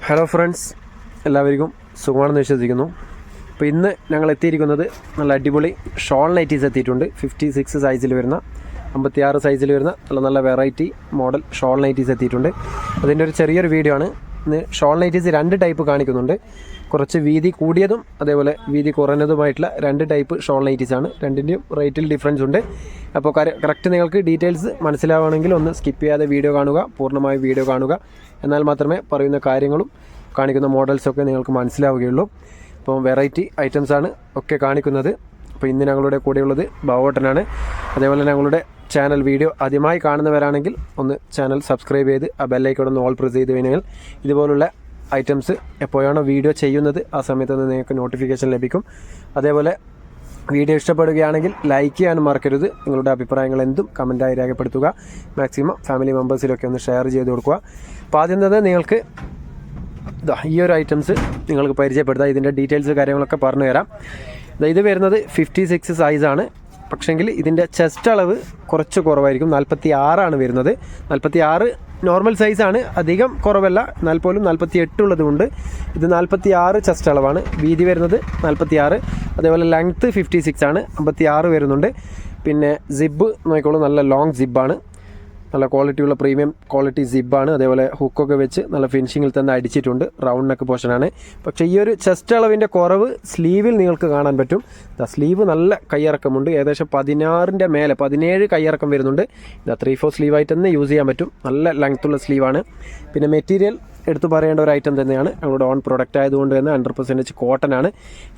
Hello friends, എല്ലാവർക്കും സുഖമാണെന്ന് വിശ്വസിക്കുന്നു. അപ്പോൾ ഇന്ന് ഞങ്ങൾ എത്തിയിരിക്കുന്നത് നല്ല അടിപൊളി ഷോൾ നൈറ്റീസ് എത്തിയിട്ടുണ്ട്. 56 സൈസിൽ വരുന്ന 56 സൈസിൽ വരുന്ന നല്ല വെറൈറ്റി മോഡൽ ഷോൾ നൈറ്റീസ് എത്തിയിട്ടുണ്ട്. അതിൻ്റെ ഒരു ചെറിയൊരു വീഡിയോ ആണ്. ഇന്ന് ഷോൾ നൈറ്റീസ് 2 ടൈപ്പ് കാണിക്കുന്നുണ്ട്. കുറച്ച് വീതി കൂടിയതും അതേപോലെ വീതി കുറഞ്ഞതുമായിട്ടുള്ള 2 ടൈപ്പ് ഷോൾ നൈറ്റീസാണ്. രണ്ടിൻ്റെയും റേറ്റിൽ ഡിഫറൻസ് ഉണ്ട്. അപ്പോൾ കറക്റ്റ് നിങ്ങൾക്ക് ഡീറ്റെയിൽസ് മനസ്സിലാവുകയാണെങ്കിൽ ഒന്ന് സ്കിപ്പ് ചെയ്യാതെ വീഡിയോ കാണുക, പൂർണ്ണമായി വീഡിയോ കാണുക. എന്നാൽ മാത്രമേ പറയുന്ന കാര്യങ്ങളും കാണിക്കുന്ന മോഡൽസൊക്കെ നിങ്ങൾക്ക് മനസ്സിലാവുകയുള്ളൂ. അപ്പോൾ വെറൈറ്റി ഐറ്റംസാണ് ഒക്കെ കാണിക്കുന്നത്. അപ്പോൾ ഇന്ന് ഞങ്ങളുടെ കൂടെയുള്ളത് ബാവോട്ടനാണ്. അതേപോലെ ഞങ്ങളുടെ ചാനൽ വീഡിയോ ആദ്യമായി കാണുന്നവരാണെങ്കിൽ ഒന്ന് ചാനൽ സബ്സ്ക്രൈബ് ചെയ്ത് ആ ബെല്ലൈക്കൺ ഒന്ന് ഓൾ പ്രസ് ചെയ്ത് കഴിഞ്ഞാൽ ഇതുപോലുള്ള ഐറ്റംസ് എപ്പോഴാണോ വീഡിയോ ചെയ്യുന്നത് ആ സമയത്ത് നിങ്ങൾക്ക് നോട്ടിഫിക്കേഷൻ ലഭിക്കും. അതേപോലെ വീഡിയോ ഇഷ്ടപ്പെടുകയാണെങ്കിൽ ലൈക്ക് ചെയ്യാനും മറക്കരുത്. നിങ്ങളുടെ അഭിപ്രായങ്ങൾ എന്തും കമൻറ്റായി രേഖപ്പെടുത്തുക. മാക്സിമം ഫാമിലി മെമ്പേഴ്സിലൊക്കെ ഒന്ന് ഷെയർ ചെയ്ത് കൊടുക്കുക. അപ്പോൾ ആദ്യം തന്നെ നിങ്ങൾക്ക് ഈ ഒരു ഐറ്റംസ് നിങ്ങൾക്ക് പരിചയപ്പെടുത്താം. ഇതിൻ്റെ ഡീറ്റെയിൽസ് കാര്യങ്ങളൊക്കെ പറഞ്ഞു തരാം. ഇത് വരുന്നത് 56 സൈസാണ്. പക്ഷേങ്കിൽ ഇതിൻ്റെ ചെസ്റ്റ് അളവ് കുറച്ച് കുറവായിരിക്കും. 46 വരുന്നത്. 46 നോർമൽ സൈസാണ്, അധികം കുറവല്ല. എന്നാൽ പോലും 48 ഉള്ളതുകൊണ്ട് ഇത് 46 ചെസ്റ്റ് അളവാണ്. വീതി വരുന്നത് 46. അതേപോലെ ലെങ്ത്ത് 56 ആണ്. 56 വരുന്നുണ്ട്. പിന്നെ സിബ് നോക്കിക്കോളൂ, നല്ല ലോങ് സിബാണ്. നല്ല ക്വാളിറ്റിയുള്ള പ്രീമിയം ക്വാളിറ്റി സിബാണ്. അതേപോലെ ഹുക്കൊക്കെ വെച്ച് നല്ല ഫിനിഷിങ്ങിൽ തന്നെ അടിച്ചിട്ടുണ്ട്. റൗണ്ട് നെക്ക് പോർഷനാണ്. പക്ഷേ ഈ ഒരു ചെസ്റ്റ് അളവിൻ്റെ കുറവ് സ്ലീവിൽ നിങ്ങൾക്ക് കാണാൻ പറ്റും. സ്ലീവ് നല്ല കയ്യിറക്കമുണ്ട്. ഏകദേശം 16ൻ്റെ മേലെ 17 കയ്യിറക്കം വരുന്നുണ്ട്. 3/4 സ്ലീവായിട്ട് തന്നെ യൂസ് ചെയ്യാൻ പറ്റും. നല്ല ലെങ്ത്തുള്ള സ്ലീവാണ്. പിന്നെ മെറ്റീരിയൽ എടുത്തു പറയേണ്ട ഒരു ഐറ്റം തന്നെയാണ്. ഞങ്ങളുടെ ഓൺ പ്രൊഡക്റ്റ് ആയതുകൊണ്ട് തന്നെ 100% കോട്ടൺ ആണ്.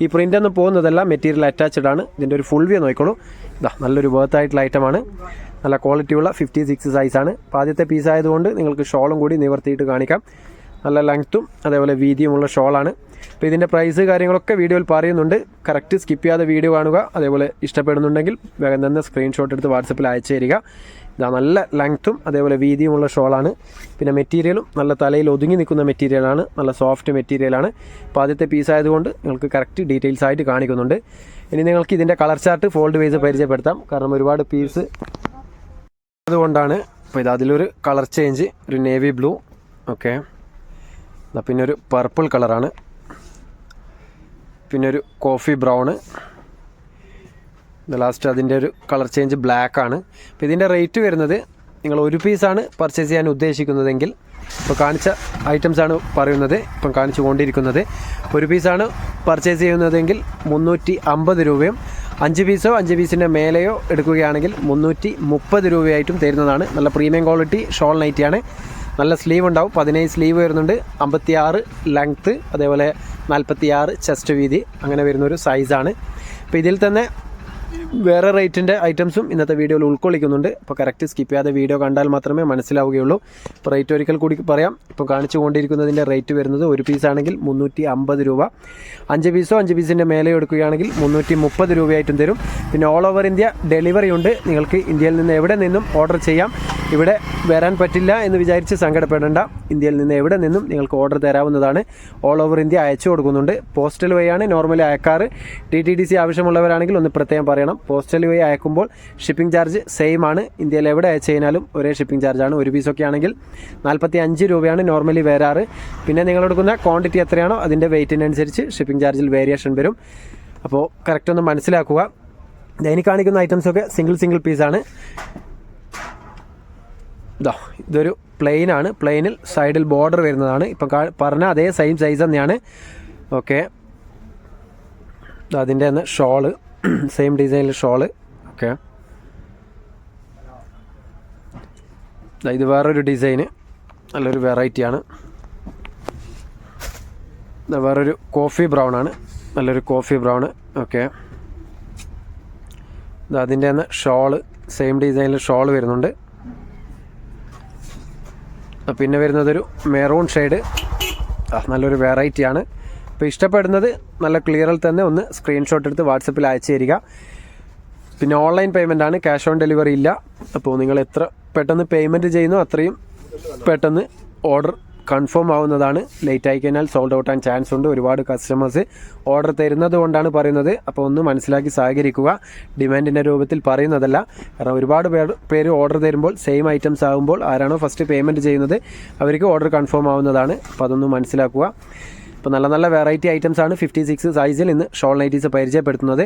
ഈ പ്രിൻ്റ് ഒന്നും പോകുന്നതല്ല, മെറ്റീരിയൽ അറ്റാച്ച്ഡ് ആണ്. ഇതിൻ്റെ ഒരു ഫുൾ വ്യൂ നോക്കിക്കോളൂ. നല്ലൊരു വേർത്തായിട്ടുള്ള ഐറ്റമാണ്. നല്ല ക്വാളിറ്റിയുള്ള 56 സൈസാണ്. അപ്പോൾ ആദ്യത്തെ പീസ് ആയതുകൊണ്ട് നിങ്ങൾക്ക് ഷോളും കൂടി നിവർത്തിയിട്ട് കാണിക്കാം. നല്ല ലെങ്ത്തും അതേപോലെ വീതിയുമുള്ള ഷോളാണ്. അപ്പോൾ ഇതിൻ്റെ പ്രൈസ് കാര്യങ്ങളൊക്കെ വീഡിയോയിൽ പറയുന്നുണ്ട്. കറക്റ്റ് സ്കിപ്പ് ചെയ്യാതെ വീഡിയോ കാണുക. അതേപോലെ ഇഷ്ടപ്പെടുന്നുണ്ടെങ്കിൽ വേഗം തന്നെ സ്ക്രീൻഷോട്ട് എടുത്ത് വാട്സപ്പിൽ അയച്ചു തരിക. നല്ല ലെങ്ത്തും അതേപോലെ വീതിയുമുള്ള ഷോളാണ്. പിന്നെ മെറ്റീരിയലും നല്ല തലയിൽ ഒതുങ്ങി നിൽക്കുന്ന മെറ്റീരിയലാണ്. നല്ല സോഫ്റ്റ് മെറ്റീരിയലാണ്. അപ്പോൾ ആദ്യത്തെ പീസ് ആയതുകൊണ്ട് നിങ്ങൾക്ക് കറക്റ്റ് ഡീറ്റെയിൽസ് ആയിട്ട് കാണിക്കുന്നുണ്ട്. ഇനി നിങ്ങൾക്ക് ഇതിൻ്റെ കളർ ചാർട്ട് ഫോൾഡ് വൈസ് പരിചയപ്പെടുത്താം. കാരണം ഒരുപാട് പീസ് അതുകൊണ്ടാണ്. അപ്പോൾ അതിലൊരു കളർ ചേഞ്ച്, ഒരു നേവി ബ്ലൂ, ഓക്കെ. പിന്നെ ഒരു പർപ്പിൾ കളറാണ്. പിന്നെ ഒരു കോഫി ബ്രൗണ്. ലാസ്റ്റ് അതിൻ്റെ ഒരു കളർ ചേഞ്ച് ബ്ലാക്ക് ആണ്. അപ്പോൾ ഇതിൻ്റെ റേറ്റ് വരുന്നത്, നിങ്ങൾ ഒരു പീസാണ് പർച്ചേസ് ചെയ്യാൻ ഉദ്ദേശിക്കുന്നതെങ്കിൽ, ഇപ്പോൾ കാണിച്ച ഐറ്റംസാണ് പറയുന്നത്, ഇപ്പം കാണിച്ചു കൊണ്ടിരിക്കുന്നത്. ഒരു പീസാണ് പർച്ചേസ് ചെയ്യുന്നതെങ്കിൽ 350 രൂപയും 5 പീസോ 5 പീസിൻ്റെ മേലെയോ എടുക്കുകയാണെങ്കിൽ 330 രൂപയായിട്ടും തരുന്നതാണ്. നല്ല പ്രീമിയം ക്വാളിറ്റി ഷോൾ നൈറ്റിയാണ്. നല്ല സ്ലീവ് ഉണ്ടാവും. 17 സ്ലീവ് വരുന്നുണ്ട്. 56 ലെങ്ത്ത്, അതേപോലെ 46 ചെസ്റ്റ് വീതി, അങ്ങനെ വരുന്നൊരു സൈസാണ്. അപ്പോൾ ഇതിൽ തന്നെ വേറെ റേറ്റിൻ്റെ ഐറ്റംസും ഇന്നത്തെ വീഡിയോയിൽ ഉൾക്കൊള്ളിക്കുന്നുണ്ട്. അപ്പോൾ കറക്റ്റ് സ്കിപ്പ് ചെയ്യാതെ വീഡിയോ കണ്ടാൽ മാത്രമേ മനസ്സിലാവുകയുള്ളൂ. ഇപ്പോൾ റേറ്റ് ഒരിക്കൽ കൂടി പറയാം. ഇപ്പോൾ കാണിച്ചു കൊണ്ടിരിക്കുന്നതിൻ്റെ റേറ്റ് വരുന്നത് ഒരു പീസാണെങ്കിൽ 350 രൂപ. 5 പീസോ 5 പീസിൻ്റെ മേലെ എടുക്കുകയാണെങ്കിൽ 330 രൂപയായിട്ടും തരും. പിന്നെ ഓൾ ഓവർ ഇന്ത്യ ഡെലിവറി ഉണ്ട്. നിങ്ങൾക്ക് ഇന്ത്യയിൽ നിന്ന് എവിടെ നിന്നും ഓർഡർ ചെയ്യാം. ഇവിടെ വരാൻ പറ്റില്ല എന്ന് വിചാരിച്ച് സങ്കടപ്പെടേണ്ട. ഇന്ത്യയിൽ നിന്ന് എവിടെ നിന്നും നിങ്ങൾക്ക് ഓർഡർ തരാവുന്നതാണ്. ഓൾ ഓവർ ഇന്ത്യ അയച്ചു കൊടുക്കുന്നുണ്ട്. പോസ്റ്റൽ വഴിയാണ് നോർമലി അയക്കാറ്. TTDC ആവശ്യമുള്ളവരാണെങ്കിൽ ഒന്ന് പ്രത്യേകം പറയണം. പോസ്റ്റൽ വഴി അയക്കുമ്പോൾ ഷിപ്പിംഗ് ചാർജ് സെയിം ആണ്. ഇന്ത്യയിൽ എവിടെ അയച്ചു കഴിഞ്ഞാലും ഒരേ ഷിപ്പിംഗ് ചാർജാണ്. ഒരു പീസൊക്കെ ആണെങ്കിൽ 45 രൂപയാണ് നോർമലി വരാറ്. പിന്നെ നിങ്ങൾ എടുക്കുന്ന ക്വാണ്ടിറ്റി എത്രയാണോ അതിൻ്റെ വെയിറ്റിനനുസരിച്ച് ഷിപ്പിംഗ് ചാർജിൽ വേരിയേഷൻ വരും. അപ്പോൾ കറക്റ്റ് ഒന്ന് മനസ്സിലാക്കുക. എനിക്ക് കാണിക്കുന്ന ഐറ്റംസൊക്കെ സിംഗിൾ പീസാണ്. ഇതൊരു പ്ലെയിൻ ആണ്. പ്ലെയിനിൽ സൈഡിൽ ബോർഡർ വരുന്നതാണ്. ഇപ്പം പറഞ്ഞ അതേ സെയിം സൈസ് തന്നെയാണ്, ഓക്കെ. അതിൻ്റെ തന്നെ ഷോള് സെയിം ഡിസൈനിൽ ഷോള്, ഓക്കെ. ഇത് വേറൊരു ഡിസൈന്, നല്ലൊരു വെറൈറ്റിയാണ്. വേറൊരു കോഫി ബ്രൗൺ ആണ്, നല്ലൊരു കോഫി ബ്രൗണ്, ഓക്കെ. അതിൻ്റെ തന്നെ ഷോള് സെയിം ഡിസൈനിൽ ഷോള് വരുന്നുണ്ട്. പിന്നെ വരുന്നതൊരു മെറൂൺ ഷെയ്ഡ്, നല്ലൊരു വെറൈറ്റിയാണ്. അപ്പോൾ ഇഷ്ടപ്പെടുന്നത് നല്ല ക്ലിയറിൽ തന്നെ ഒന്ന് സ്ക്രീൻഷോട്ട് എടുത്ത് വാട്സപ്പിൽ അയച്ചു തരിക. പിന്നെ ഓൺലൈൻ പേയ്മെൻ്റ് ആണ്, ക്യാഷ് ഓൺ ഡെലിവറി ഇല്ല. അപ്പോൾ നിങ്ങൾ എത്ര പെട്ടെന്ന് പേയ്മെൻറ്റ് ചെയ്യുന്നോ അത്രയും പെട്ടെന്ന് ഓർഡർ കൺഫേം ആവുന്നതാണ്. ലേറ്റ് ആയി കഴിഞ്ഞാൽ സോൾഡ് ഔട്ട് ആൻ ചാൻസ് ഉണ്ട്. ഒരുപാട് കസ്റ്റമേഴ്സ് ഓർഡർ തരുന്നത് കൊണ്ടാണ് പറയുന്നത്. അപ്പോൾ ഒന്ന് മനസ്സിലാക്കി സഹകരിക്കുക. ഡിമാൻഡിൻ്റെ രൂപത്തിൽ പറയുന്നതല്ല. കാരണം ഒരുപാട് പേര് ഓർഡർ തരുമ്പോൾ സെയിം ഐറ്റംസ് ആകുമ്പോൾ ആരാണോ ഫസ്റ്റ് പേയ്മെൻറ്റ് ചെയ്യുന്നത് അവർക്ക് ഓർഡർ കൺഫേം ആവുന്നതാണ്. അപ്പോൾ അതൊന്ന് മനസ്സിലാക്കുക. ഇപ്പോൾ നല്ല നല്ല വെറൈറ്റി ഐറ്റംസാണ് 56 സൈസിൽ ഇന്ന് ഷോൾ നൈറ്റീസ് പരിചയപ്പെടുത്തുന്നത്.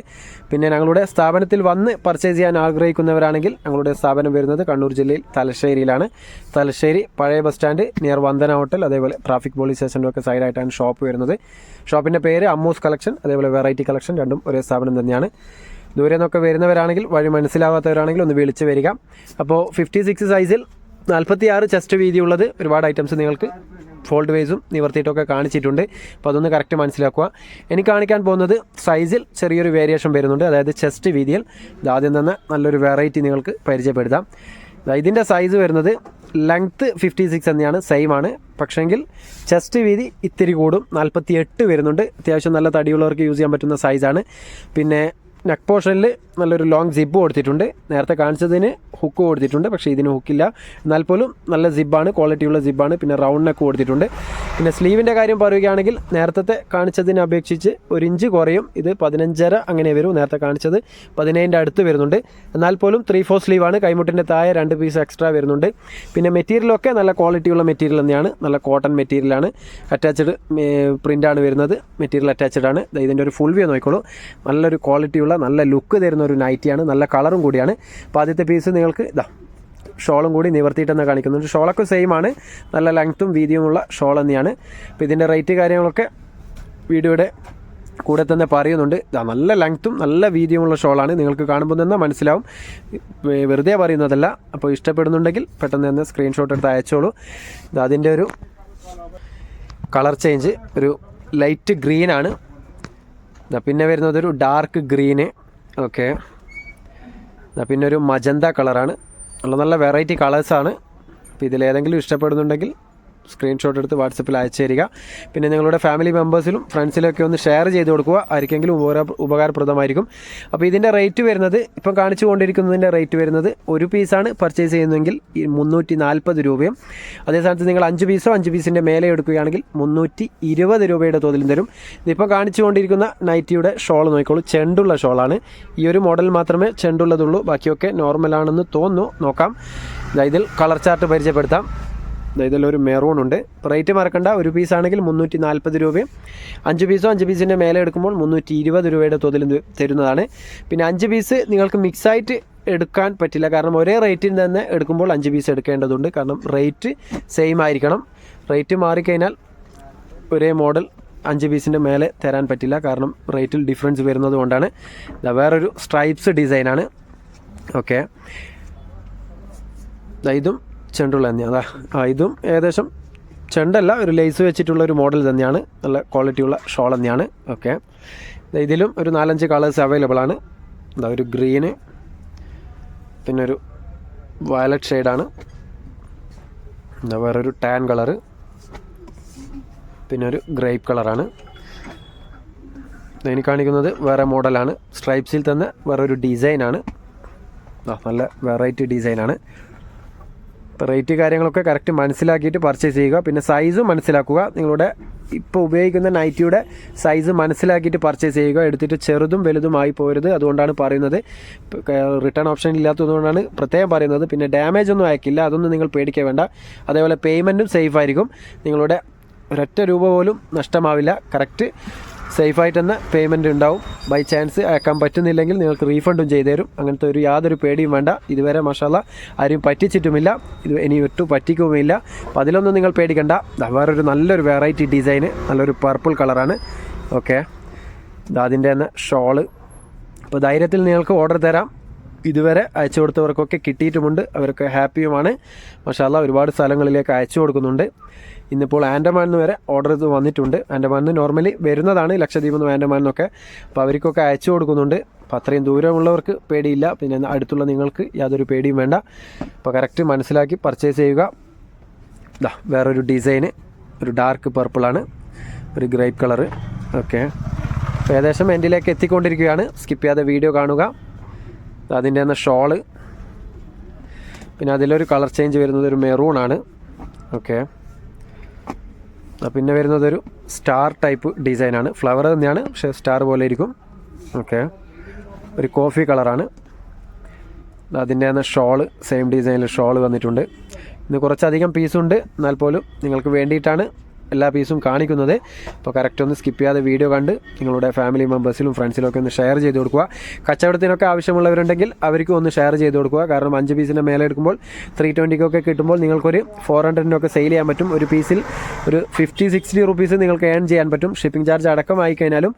പിന്നെ ഞങ്ങളുടെ സ്ഥാപനത്തിൽ വന്ന് പർച്ചേസ് ചെയ്യാൻ ആഗ്രഹിക്കുന്നവരാണെങ്കിൽ ഞങ്ങളുടെ സ്ഥാപനം വരുന്നത് കണ്ണൂർ ജില്ലയിൽ തലശ്ശേരിയിലാണ്. തലശ്ശേരി പഴയ bus stand near Vandana hotel, അതേപോലെ ട്രാഫിക് പോലീസ് സ്റ്റേഷൻ്റെ ഒക്കെ സൈഡായിട്ടാണ് ഷോപ്പ് വരുന്നത്. ഷോപ്പിൻ്റെ പേര് അമ്മൂസ് കളക്ഷൻ, അതേപോലെ വെറൈറ്റി കളക്ഷൻ, രണ്ടും ഒരേ സ്ഥാപനം തന്നെയാണ്. ദൂരെ നിന്നൊക്കെ വരുന്നവരാണെങ്കിൽ വഴി മനസ്സിലാവാത്തവരാണെങ്കിൽ ഒന്ന് വിളിച്ച് വരിക. അപ്പോൾ 56 സൈസിൽ 46 ചെസ്റ്റ് വീതിയുള്ളത് ഒരുപാട് ഐറ്റംസ് നിങ്ങൾക്ക് ഫോൾഡ് വൈസും നിവർത്തിയിട്ടൊക്കെ കാണിച്ചിട്ടുണ്ട്. അപ്പോൾ അതൊന്ന് കറക്റ്റ് മനസ്സിലാക്കുക. എനിക്ക് കാണിക്കാൻ പോകുന്നത് സൈസിൽ ചെറിയൊരു വേരിയേഷൻ വരുന്നുണ്ട്. അതായത് ചെസ്റ്റ് വീതിയിൽ ആദ്യം തന്നെ നല്ലൊരു വെറൈറ്റി നിങ്ങൾക്ക് പരിചയപ്പെടുത്താം. ഇതിൻ്റെ സൈസ് വരുന്നത് ലെങ്ത്ത് 56 തന്നെയാണ്, സെയിം ആണ്. പക്ഷേങ്കിൽ ചെസ്റ്റ് വീതി ഇത്തിരി കൂടും, 48 വരുന്നുണ്ട്. അത്യാവശ്യം നല്ല തടിയുള്ളവർക്ക് യൂസ് ചെയ്യാൻ പറ്റുന്ന സൈസാണ്. പിന്നെ നെക്ക് പോർഷനിൽ നല്ലൊരു ലോങ് സിബ് കൊടുത്തിട്ടുണ്ട്. നേരത്തെ കാണിച്ചതിന് ഹുക്ക് കൊടുത്തിട്ടുണ്ട്, പക്ഷേ ഇതിന് ഹുക്കില്ല. എന്നാൽ പോലും നല്ല സിബാണ്, ക്വാളിറ്റിയുള്ള സിബാണ്. പിന്നെ റൗണ്ട് നെക്ക് കൊടുത്തിട്ടുണ്ട്. പിന്നെ സ്ലീവിൻ്റെ കാര്യം പറയുകയാണെങ്കിൽ നേരത്തെ കാണിച്ചതിനെ അപേക്ഷിച്ച് 1 ഇഞ്ച് കുറയും. ഇത് 15.5 അങ്ങനെ വരും. നേരത്തെ കാണിച്ചത് 17ൻ്റെ അടുത്ത് വരുന്നുണ്ട്. എന്നാൽ പോലും 3/4 സ്ലീവാണ്. കൈമുട്ടിൻ്റെ താഴെ 2 പീസ് എക്സ്ട്രാ വരുന്നുണ്ട്. പിന്നെ മെറ്റീരിയലൊക്കെ നല്ല ക്വാളിറ്റിയുള്ള മെറ്റീരിയൽ തന്നെയാണ്. നല്ല കോട്ടൺ മെറ്റീരിയലാണ്. അറ്റാച്ച്ഡ് പ്രിൻ്റാണ് വരുന്നത്. മെറ്റീരിയൽ അറ്റാച്ച്ഡ് ആണ്. ഇതിൻ്റെ ഒരു ഫുൾ വ്യൂ നോക്കിക്കോളൂ. നല്ലൊരു ക്വാളിറ്റിയുള്ള നല്ല ലുക്ക് തരുന്ന ഒരു നൈറ്റിയാണ്. നല്ല കളറും കൂടിയാണ്. അപ്പോൾ ആദ്യത്തെ പീസ് നിങ്ങൾക്ക് ഷോളും കൂടി നിവർത്തിയിട്ടെന്ന് കാണിക്കുന്നുണ്ട്. ഷോളൊക്കെ സെയിം ആണ്. നല്ല ലെങ്ത്തും വീതിയുമുള്ള ഷോൾ തന്നെയാണ്. അപ്പോൾ ഇതിൻ്റെ റേറ്റ് കാര്യങ്ങളൊക്കെ വീഡിയോയുടെ കൂടെ തന്നെ പറയുന്നുണ്ട്. നല്ല ലെങ്ത്തും നല്ല വീതിയുമുള്ള ഷോളാണ്. നിങ്ങൾക്ക് കാണുമ്പോൾ തന്നെ മനസ്സിലാവും, വെറുതെ പറയുന്നതല്ല. അപ്പോൾ ഇഷ്ടപ്പെടുന്നുണ്ടെങ്കിൽ പെട്ടെന്ന് തന്നെ സ്ക്രീൻഷോട്ട് എടുത്ത് അയച്ചോളൂ. അതിൻ്റെ ഒരു കളർ ചേഞ്ച് ഒരു ലൈറ്റ് ഗ്രീനാണ്. പിന്നെ വരുന്നതൊരു ഡാർക്ക് ഗ്രീന്. ഓക്കെ, പിന്നെ ഒരു മജന്ത കളറാണ്. നല്ല നല്ല വെറൈറ്റി കളേഴ്സാണ്. അപ്പോൾ ഇതിലേതെങ്കിലും ഇഷ്ടപ്പെടുന്നുണ്ടെങ്കിൽ സ്ക്രീൻഷോട്ട് എടുത്ത് വാട്സപ്പിൽ അയച്ചു തരിക. പിന്നെ നിങ്ങളുടെ ഫാമിലി മെമ്പേഴ്സിലും ഫ്രണ്ട്സിലൊക്കെ ഒന്ന് ഷെയർ ചെയ്ത് കൊടുക്കുക. ആർക്കെങ്കിലും ഉപകാരപ്രദമായിരിക്കും. അപ്പോൾ ഇതിൻ്റെ റേറ്റ് വരുന്നത്, ഇപ്പം കാണിച്ചു കൊണ്ടിരിക്കുന്നതിൻ്റെ റേറ്റ് വരുന്നത്, ഒരു പീസാണ് പർച്ചേസ് ചെയ്യുന്നതെങ്കിൽ 340 രൂപയും, അതേ സ്ഥാനത്ത് നിങ്ങൾ 5 പീസോ 5 പീസിൻ്റെ മേലെ എടുക്കുകയാണെങ്കിൽ 320 രൂപയുടെ തോതിലും തരും. ഇതിപ്പോൾ കാണിച്ചു കൊണ്ടിരിക്കുന്ന നൈറ്റിയുടെ ഷോൾ നോക്കിക്കോളൂ. ചെണ്ടുള്ള ഷോളാണ്. ഈ ഒരു മോഡൽ മാത്രമേ ചെണ്ടുള്ളതുള്ളൂ. ബാക്കിയൊക്കെ നോർമലാണെന്ന് തോന്നുന്നു. നോക്കാം. ഇതിൽ കളർ ചാർട്ട് പരിചയപ്പെടുത്താം. ഇതിലൊരു മെറൂൺ ഉണ്ട്. റേറ്റ് മറക്കണ്ട. ഒരു പീസാണെങ്കിൽ 340 രൂപയും 5 പീസോ 5 പീസിൻ്റെ മേലെ എടുക്കുമ്പോൾ 320 രൂപയുടെ തോതിൽ തരുന്നതാണ്. പിന്നെ 5 പീസ് നിങ്ങൾക്ക് മിക്സായിട്ട് എടുക്കാൻ പറ്റില്ല. കാരണം ഒരേ റേറ്റിൽ തന്നെ എടുക്കുമ്പോൾ 5 പീസ് എടുക്കേണ്ടതുണ്ട്. കാരണം റേറ്റ് സെയിം ആയിരിക്കണം. റേറ്റ് മാറിക്കഴിഞ്ഞാൽ ഒരേ മോഡൽ 5 പീസിൻ്റെ മേലെ തരാൻ പറ്റില്ല. കാരണം റേറ്റിൽ ഡിഫറൻസ് വരുന്നത് കൊണ്ടാണ്. വേറൊരു സ്ട്രൈപ്സ് ഡിസൈനാണ്. ഓക്കെ, ഇതും ചെണ്ടുള്ള തന്നെയാണ്. ഇതും ഏകദേശം ചെണ്ടല്ല, ഒരു ലേസ് വെച്ചിട്ടുള്ള ഒരു മോഡൽ തന്നെയാണ്. നല്ല ക്വാളിറ്റിയുള്ള ഷോൾ തന്നെയാണ്. ഓക്കെ, ഇതിലും ഒരു 4-5 കളേഴ്സ് അവൈലബിൾ ആണ്. ഒരു ഗ്രീന്, പിന്നെ ഒരു വയലറ്റ് ഷെയ്ഡാണ്, വേറൊരു ടാൻ കളറ്, പിന്നെ ഒരു ഗ്രേപ്പ് കളറാണ്. ഇനി കാണിക്കുന്നത് വേറെ മോഡലാണ്. സ്ട്രൈപ്സിൽ തന്നെ വേറൊരു ഡിസൈനാണ്. നല്ല വെറൈറ്റി ഡിസൈനാണ്. അപ്പോൾ റേറ്റ് കാര്യങ്ങളൊക്കെ കറക്റ്റ് മനസ്സിലാക്കിയിട്ട് പർച്ചേസ് ചെയ്യുക. പിന്നെ സൈസും മനസ്സിലാക്കുക. നിങ്ങളുടെ ഇപ്പോൾ ഉപയോഗിക്കുന്ന നൈറ്റിയുടെ സൈസ് മനസ്സിലാക്കിയിട്ട് പർച്ചേസ് ചെയ്യുക. എടുത്തിട്ട് ചെറുതും വലുതുമായി പോരുത്. അതുകൊണ്ടാണ് പറയുന്നത്. റിട്ടേൺ ഓപ്ഷൻ ഇല്ലാത്തതുകൊണ്ടാണ് പ്രത്യേകം പറയുന്നത്. പിന്നെ ഡാമേജ് ഒന്നും അയക്കില്ല, അതൊന്നും നിങ്ങൾ പേടിക്കാൻ വേണ്ട. അതേപോലെ പേയ്മെൻറ്റും സേഫ് ആയിരിക്കും. നിങ്ങളുടെ ഒരൊറ്റ രൂപ പോലും നഷ്ടമാവില്ല. കറക്റ്റ് സേഫായിട്ട് തന്നെ പേയ്മെൻറ്റ് ഉണ്ടാവും. ബൈ ചാൻസ് അയക്കാൻ പറ്റുന്നില്ലെങ്കിൽ നിങ്ങൾക്ക് റീഫണ്ടും ചെയ്തു തരും. അങ്ങനത്തെ യാതൊരു പേടിയും വേണ്ട. ഇതുവരെ മാഷാല്ലാ ആരും പറ്റിച്ചിട്ടുമില്ല. ഇത് ഇനി ഒട്ടും പറ്റിക്കുമില്ല. അപ്പോൾ അതിലൊന്നും നിങ്ങൾ പേടിക്കണ്ട. വേറൊരു നല്ലൊരു വെറൈറ്റി ഡിസൈന്, നല്ലൊരു പർപ്പിൾ കളറാണ്. ഓക്കെ, അതിൻ്റെ തന്നെ ഷോള്. അപ്പോൾ ധൈര്യത്തിൽ നിങ്ങൾക്ക് ഓർഡർ തരാം. ഇതുവരെ അയച്ചു കൊടുത്തവർക്കൊക്കെ കിട്ടിയിട്ടുമുണ്ട്. അവരൊക്കെ ഹാപ്പിയുമാണ്. മാഷാല്ലാ ഒരുപാട് സ്ഥലങ്ങളിലേക്ക് അയച്ചു കൊടുക്കുന്നുണ്ട്. ഇന്നിപ്പോൾ ആൻഡമാനിൽ നിന്ന് വരെ ഓർഡർ വന്നിട്ടുണ്ട്. ആൻഡമാനിൽ നിന്ന് നോർമലി വരുന്നതാണ്, ലക്ഷദ്വീപിൽ നിന്നും ആൻഡമാനിൽ നിന്നൊക്കെ. അപ്പോൾ അവർക്കൊക്കെ അയച്ചു കൊടുക്കുന്നുണ്ട്. അപ്പോൾ അത്രയും ദൂരമുള്ളവർക്ക് പേടിയില്ല. പിന്നെ അടുത്തുള്ള നിങ്ങൾക്ക് യാതൊരു പേടിയും വേണ്ട. അപ്പോൾ കറക്റ്റ് മനസ്സിലാക്കി പർച്ചേസ് ചെയ്യുക. വേറൊരു ഡിസൈന്, ഒരു ഡാർക്ക് പർപ്പിളാണ്, ഒരു ഗ്രേപ്പ് കളറ്. ഓക്കെ, അപ്പോൾ ഏകദേശം എൻഡിലേക്ക് എത്തിക്കൊണ്ടിരിക്കുകയാണ്. സ്കിപ്പ് ചെയ്യാതെ വീഡിയോ കാണുക. അതിൻ്റെ തന്നെ ഷോള്. പിന്നെ അതിലൊരു കളർ ചേഞ്ച് വരുന്നത് ഒരു മെറൂണാണ്. ഓക്കെ, പിന്നെ വരുന്നതൊരു സ്റ്റാർ ടൈപ്പ് ഡിസൈനാണ്. ഫ്ലവർ തന്നെയാണ്, പക്ഷേ സ്റ്റാർ പോലെ ഇരിക്കും. ഓക്കെ, ഒരു കോഫി കളറാണ്. അതിൻ്റെ തന്നെ ഷോള് സെയിം ഡിസൈനിൽ ഷോള് വന്നിട്ടുണ്ട്. ഇന്ന് കുറച്ചധികം പീസുണ്ട്, എന്നാൽ പോലും നിങ്ങൾക്ക് വേണ്ടിയിട്ടാണ് എല്ലാ പീസും കാണിക്കുന്നത്. അപ്പോൾ കറക്റ്റ് ഒന്ന് സ്കിപ്പ് ചെയ്യാതെ വീഡിയോ കണ്ട് നിങ്ങളുടെ ഫാമിലി മെമ്പേഴ്സിലും ഫ്രണ്ട്സിലും ഒക്കെ ഒന്ന് ഷെയർ ചെയ്ത് കൊടുക്കുക. കച്ചവടത്തിനൊക്കെ ആവശ്യമുള്ളവരുണ്ടെങ്കിൽ അവർക്കും ഒന്ന് ഷെയർ ചെയ്ത് കൊടുക്കുക. കാരണം 5 പീസിൻ്റെ മേലെ എടുക്കുമ്പോൾ 320 കിട്ടുമ്പോൾ നിങ്ങൾക്കൊരു 400 സെയിൽ ചെയ്യാൻ പറ്റും. ഒരു പീസിൽ ഒരു 50-60 റുപ്പീസ് നിങ്ങൾക്ക് ഏൺ ചെയ്യാൻ പറ്റും. ഷിപ്പിംഗ് ചാർജ് അടക്കമായി കഴിഞ്ഞാലും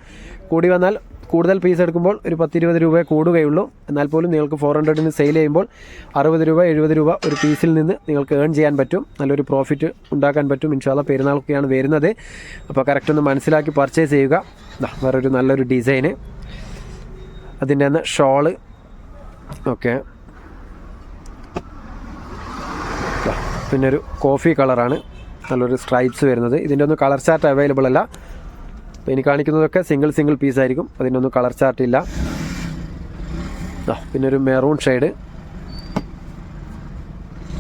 കൂടി വന്നാൽ കൂടുതൽ പീസ് എടുക്കുമ്പോൾ ഒരു 10-20 രൂപയെ കൂടുകയുള്ളൂ. എന്നാൽ പോലും നിങ്ങൾക്ക് 400 സെയിൽ ചെയ്യുമ്പോൾ 60 രൂപ 70 രൂപ ഒരു പീസിൽ നിന്ന് നിങ്ങൾക്ക് ഏൺ ചെയ്യാൻ പറ്റും. നല്ലൊരു പ്രോഫിറ്റ് ഉണ്ടാക്കാൻ പറ്റും. ഇൻഷാല്ലാ പെരുന്നാളൊക്കെയാണ് വരുന്നത്. അപ്പോൾ കറക്റ്റ് ഒന്ന് മനസ്സിലാക്കി പർച്ചേസ് ചെയ്യുക. വേറൊരു നല്ലൊരു ഡിസൈന്, അതിൻ്റെ തന്നെ ഷോള്. ഓക്കെ, പിന്നെ ഒരു കോഫി കളറാണ്, നല്ലൊരു സ്ട്രൈപ്സ് വരുന്നത്. ഇതിൻ്റെ ഒന്നും കളർ ചാർട്ട് അവൈലബിൾ അല്ല. അപ്പോൾ ഇനി കാണിക്കുന്നതൊക്കെ സിംഗിൾ പീസായിരിക്കും. അതിനൊന്നും കളർ ചാർട്ട് ഇല്ല. പിന്നെ ഒരു മെറൂൺ ഷെയ്ഡ്.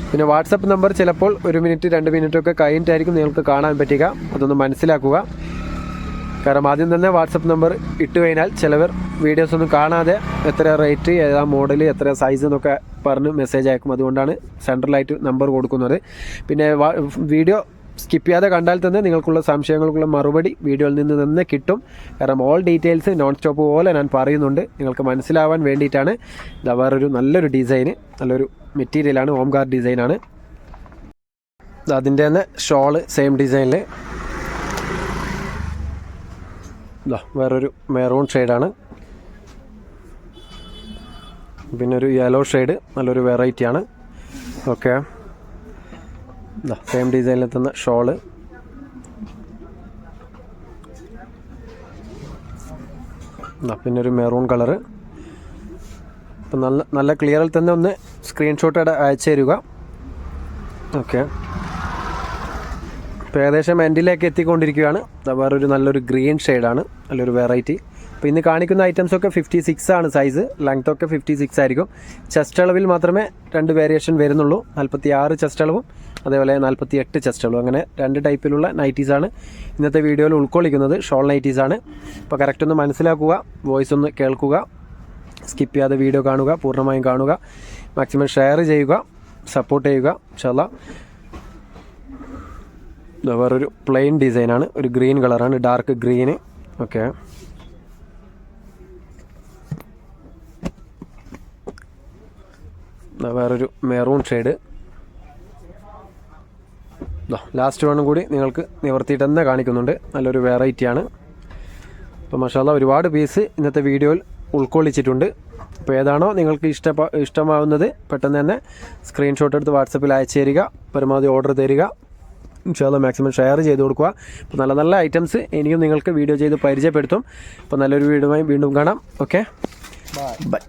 പിന്നെ വാട്സപ്പ് നമ്പർ ചിലപ്പോൾ 1 മിനിറ്റ് 2 മിനിറ്റൊക്കെ കഴിഞ്ഞിട്ടായിരിക്കും നിങ്ങൾക്ക് കാണാൻ പറ്റുക. അതൊന്ന് മനസ്സിലാക്കുക. കാരണം ആദ്യം തന്നെ വാട്സപ്പ് നമ്പർ ഇട്ട് കഴിഞ്ഞാൽ ചിലവർ വീഡിയോസ് ഒന്നും കാണാതെ എത്ര റേറ്റ്, ഏതാ മോഡൽ, എത്ര സൈസ് എന്നൊക്കെ പറഞ്ഞ് മെസ്സേജ് അയക്കും. അതുകൊണ്ടാണ് സെൻട്രലായിട്ട് നമ്പർ കൊടുക്കുന്നത്. പിന്നെ വീഡിയോ സ്കിപ്പ് ചെയ്യാതെ കണ്ടാൽ തന്നെ നിങ്ങൾക്കുള്ള സംശയങ്ങൾക്കുള്ള മറുപടി വീഡിയോയിൽ നിന്ന് തന്നെ കിട്ടും. കാരണം ഓൾ ഡീറ്റെയിൽസ് നോൺ സ്റ്റോപ്പ് പോലെ ഞാൻ പറയുന്നുണ്ട്, നിങ്ങൾക്ക് മനസ്സിലാവാൻ വേണ്ടിയിട്ടാണ്. ഇതാ വേറൊരു നല്ലൊരു ഡിസൈന്, നല്ലൊരു മെറ്റീരിയലാണ്, ഹോം ഗാർഡ് ഡിസൈനാണ്. അതിൻ്റെ തന്നെ ഷോള് സെയിം ഡിസൈനിൽ. വേറൊരു മെറൂൺ ഷെയ്ഡാണ്. പിന്നെ ഒരു യെല്ലോ ഷെയ്ഡ്, നല്ലൊരു വെറൈറ്റിയാണ്. ഓക്കെ, സെയിം ഡിസൈനിൽ തന്നെ ഷോള്. പിന്നെ ഒരു മെറൂൺ കളറ്. അപ്പം നല്ല ക്ലിയറിൽ തന്നെ ഒന്ന് സ്ക്രീൻഷോട്ട് അയച്ചു തരിക. ഓക്കെ, ഇപ്പോൾ ഏകദേശം എൻഡിലേക്ക് എത്തിക്കൊണ്ടിരിക്കുകയാണ്. വേറൊരു നല്ലൊരു ഗ്രീൻ ഷെയ്ഡാണ്, നല്ലൊരു വെറൈറ്റി. അപ്പോൾ ഇന്ന് കാണിക്കുന്ന ഐറ്റംസൊക്കെ 56 ആണ് സൈസ്. ലെങ്ത്തൊക്കെ 56 ആയിരിക്കും. ചെസ്റ്റ് അളവിൽ മാത്രമേ 2 വേരിയേഷൻ വരുന്നുള്ളൂ. 46 ചെസ്റ്റ് അളവും അതേപോലെ 48 ചെസ്റ്റ് അളവും. അങ്ങനെ 2 ടൈപ്പിലുള്ള നൈറ്റീസാണ് ഇന്നത്തെ വീഡിയോയിൽ ഉൾക്കൊള്ളിക്കുന്നത്. ഷോൾ നൈറ്റീസാണ്. അപ്പോൾ കറക്റ്റ് ഒന്ന് മനസ്സിലാക്കുക, വോയിസ് ഒന്ന് കേൾക്കുക, സ്കിപ്പ് ചെയ്യാതെ വീഡിയോ കാണുക, പൂർണ്ണമായും കാണുക, മാക്സിമം ഷെയർ ചെയ്യുക, സപ്പോർട്ട് ചെയ്യുക ഇൻഷാല്ലാ. വേറൊരു പ്ലെയിൻ ഡിസൈനാണ്, ഒരു ഗ്രീൻ കളറാണ്, ഡാർക്ക് ഗ്രീന്. ഓക്കെ, വേറൊരു മെറൂൺ ഷെയ്ഡ്. ലാസ്റ്റ് വണ്ണും കൂടി നിങ്ങൾക്ക് നിവർത്തിയിട്ട് തന്നെ കാണിക്കുന്നുണ്ട്. നല്ലൊരു വെറൈറ്റിയാണ്. അപ്പോൾ മാഷാല്ലാ ഒരുപാട് പീസ് ഇന്നത്തെ വീഡിയോയിൽ ഉൾക്കൊള്ളിച്ചിട്ടുണ്ട്. അപ്പോൾ ഏതാണോ നിങ്ങൾക്ക് ഇഷ്ടമാവുന്നത് പെട്ടെന്ന് തന്നെ സ്ക്രീൻഷോട്ട് എടുത്ത് വാട്സപ്പിൽ അയച്ചു തരിക. പരമാവധി ഓർഡർ തരിക. ഇൻഷാല്ലാ മാക്സിമം ഷെയർ ചെയ്ത് കൊടുക്കുക. അപ്പോൾ നല്ല ഐറ്റംസ് ഇനിയും നിങ്ങൾക്ക് വീഡിയോ ചെയ്ത് പരിചയപ്പെടുത്തും. അപ്പോൾ നല്ലൊരു വീഡിയോയുമായി വീണ്ടും കാണാം. Okay, by.